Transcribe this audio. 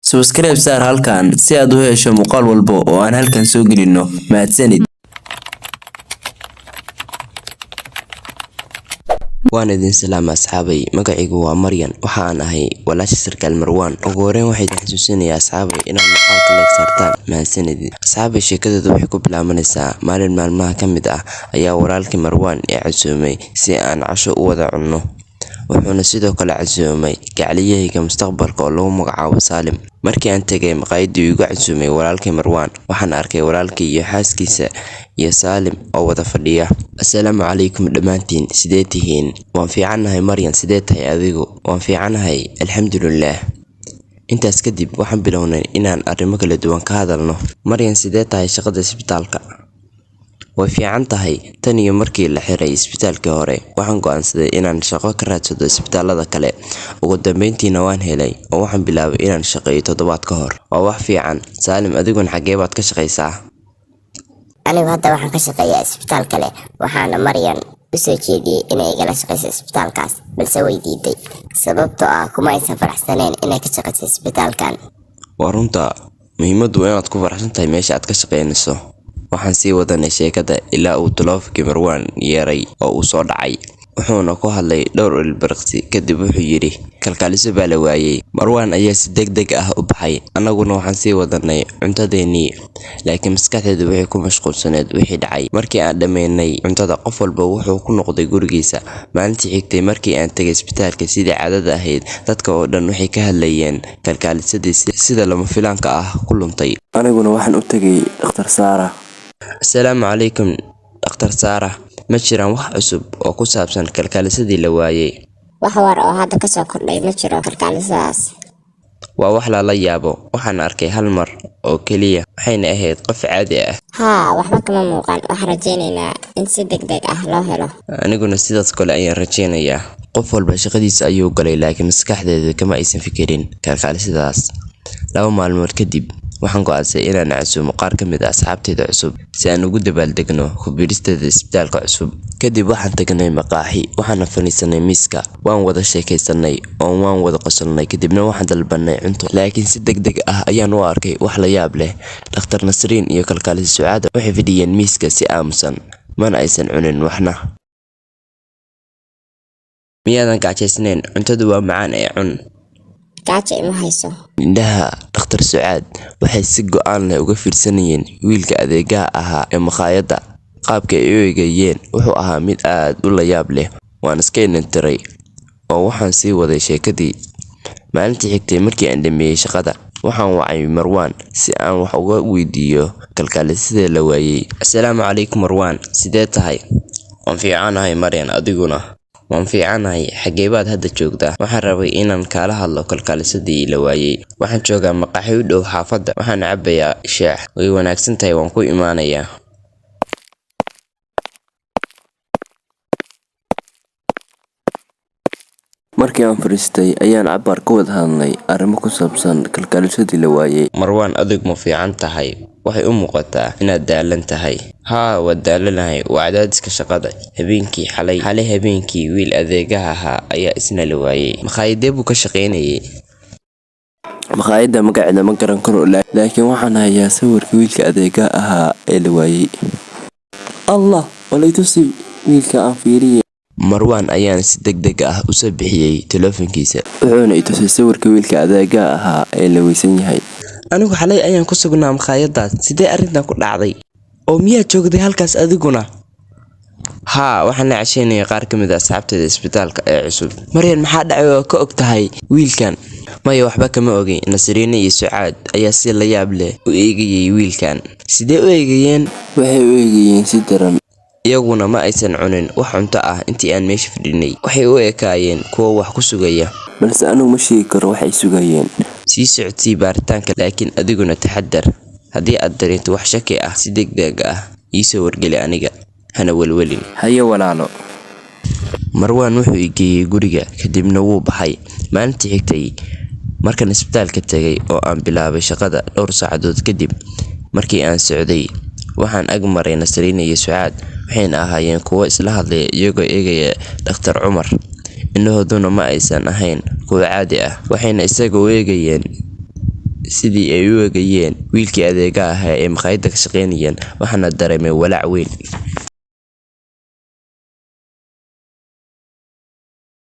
Subscribe saar halkan si aad u hesho muuqaal walba oo aan halkan soo gelino. Mahadsanid. waan idin salaam asxaabay magacaygu waa Maryan waxa aan ahay walaasha sarkaal Marwan ugu horreyn waxay xasuusinayaa asxaabay inaad muuqaalka like saartaan mahadsanid asxaabay sheekadoodu waxay ku bilaabanaysaa maalin maalmaha ka mid ah ayaa walaalkii Marwan ee casuumay si aan casho u wada cunno wuxuuna sidoo kale casuumay gacaliyahayga mustaqbalka oo lagu magacaabo Saalim markii aan tagay maqaayadii ugu casuumay walaalkii Marwan waxaan arkay walaalkii iyo xaaskiisa iyo Saalim oo wada fadhiya assalaamu calaykum dhamaantiin sidee tihiin waan fiicanahay Maryan sidee tahay adigu waan fiicanahay alxamdulillah intaas kadib waxaan bilownay inaan arrimo kala duwan ka hadalno Maryan sidee tahay shaqada isbitaalka way fiican tahay tan iyo markii la xiray isbitaalkii hore waxaan go'aansaday inaan shaqo ka raadsado isbitaalada kale ugu dambeyntiina waan helay oo waxaan bilaabay inaan shaqeeyo toddobaad ka hor waa wax fiican Saalim adiguna xagee baad ka shaqeysaa anigu hadda waxaan ka shaqeeyaa isbitaal kale waxaana Maryan u soo jeediyay inay igala shaqeyso isbitaalkaas balse way diiday sababtoo ah kuma aysan faraxsaneen inay ka shaqeyso isbitaalkan waa runta muhiimaddu waa inaad ku faraxsan tahay meesha aad ka shaqeynayso waxaan sii wadanay sheekada ilaa uu taleefankii Marwan yeeray oo uu soo dhacay wuxuuna ku hadlay dhowr ilbiriqsi kadib wuxuu yiri kalkaaliso baa la waayay Marwan ayaa si degdeg ah u baxay anaguna waxaan sii wadanay cuntadeennii laakiin maskaxdeedu waxay ku mashquulsaneed wixii dhacay markii aan dhameynay cuntada qof walba wuxuu ku noqday gurigiisa maalintii xigtay markii aan tagay isbitaalka sidii caadada ahayd dadka oo dhan waxay ka hadlayeen kalkaalisadii sida lama filaanka ah ku luntay Aniguna waxaan u tagay Dr. Sara. assalaamu calaykum Dr. Sara ma jiraan wax cusub oo ku saabsan kalkaalisadii la waayay wax war oo hadda ka soo kordhay ma jiro kalkaalisadaas waa wax la yaabo waxaan arkay hal mar oo kaliya waxayna ahayd qof caadi ah waxba kama muuqan waxaan rajaynaynaa in si degdeg ah loo helo aniguna sidaas kale ayaan rajaynayaa qof walba shaqadiisa ayuu galay laakiin maskaxdeedu kama aysan fikirin kalkaalisadaas 2 maalmood kadib waxaan go'aansaday inaan casuumo qaar ka mid ah asxaabteyda cusub si aan ugu dabaaldegno ku biiristeeda isbitaalka cusub kadib waxaan tagnay maqaaxi waxaana fadhiisanay miiska waan wada sheekaysanay oo waan wada qosolnay kadibna waxaan dalbanay cunto laakiin si degdeg ah ayaan u arkay wax la yaab leh Dr. Nasriin iyo kalkaaliso Sucaada waxay fadhiyeen miiska si aamusan mana aysan cunin waxna miyaadan gaajaysnayn cuntadu waa macaan ee cun gaajo ima hayso indhaha Dr. Sucaad waxay si go'aan leh uga fiirsanayeen wiilka adeegaha ahaa ee maqaayadda qaabka ay u eegayeen wuxuu ahaa mid aad u la yaab leh waan iska inantiray oo waxaan sii waday sheekadii maalintii xigtay markii aan dhameeyay shaqada waxaan wacay Marwan si aan wax uga weydiiyo kalkaalisadii la waayay assalaamu calaykum Marwan sidee tahay waan fiicanahay Maryan adiguna waan fiicanahay xagee baad hadda joogtaa waxaan rabay inaan kala hadlo kalkaalisadii la waayay waxaan joogaa maqaaxi u dhow xaafadda waxaan cabayaa shaah way wanaagsan tahay waan ku imaanayaa Markii aan fariistay ayaan cabaar ka wada hadlay arrimo ku saabsan kalkaalisadii la waayay. Marwan adig ma fiican tahay waxay u muuqataa inaad daalan tahay waa daalanahay waa cadaadiska shaqada xalay habeenkii wiil adeegaha ahaa ayaa isna la waayay maqaayadee buu ka shaqeynayay Maqaayadda magaceeda ma garan karo laakiin waxaan hayaa sawirka wiilka adeegaha ahaa ee la waayay Allah walay tusi wiilka aan fiiriyay Marwan ayaan si degdeg ah u soo bixiyay taleefankiisa wuxuuna i tusay sawirka wiilka adeegaha ahaa ee la weysan yahay anigu xalay ayaan ku sugnaa maqaayadaas sidee arrintan ku dhacday oo miyaa joogday halkaas adiguna waxaan la casheynay qaar ka mid ah asxaabteeda isbitaalka ee cusub Maryan maxaa dhacay oo ka og tahay wiilkan maya waxba kama ogay Nasriin iyo Sucaad ayaa si la yaab leh u eegayay wiilkan sidee u eegayeen waxay u eegayeen si daran iyaguna ma aysan cunin wax cunto ah intii aan meesha fadhinay waxay u ekaayeen kuwa wax ku sugaya balse anigu ma sheegi karo waxay sugayeen sii socodsii baaritaanka laakiin adiguna taxadar haddii aad dareento wax shaki ah si degdeg ah ii soo wargeli aniga hana walwalin haye walaalo Marwan wuxuu igeeyay guriga kadibna wuu baxay maalintii xigtay markaan isbitaalka tagay oo aan bilaabay shaqada dhowr saacadood kadib markii aan socday waxaan ag maray Nasriin iyo Sucaad waxayna ahaayeen kuwo isla hadlaya iyagoo eegaya Dr. Cumar indhahooduna ma aysan ahayn kuwa caadi ah waxayna isaga u eegayeen sidii ay u eegayeen wiilkii adeega ahaa ee maqaayadda ka shaqaynayeen, waxaana dareemay walaac weyn.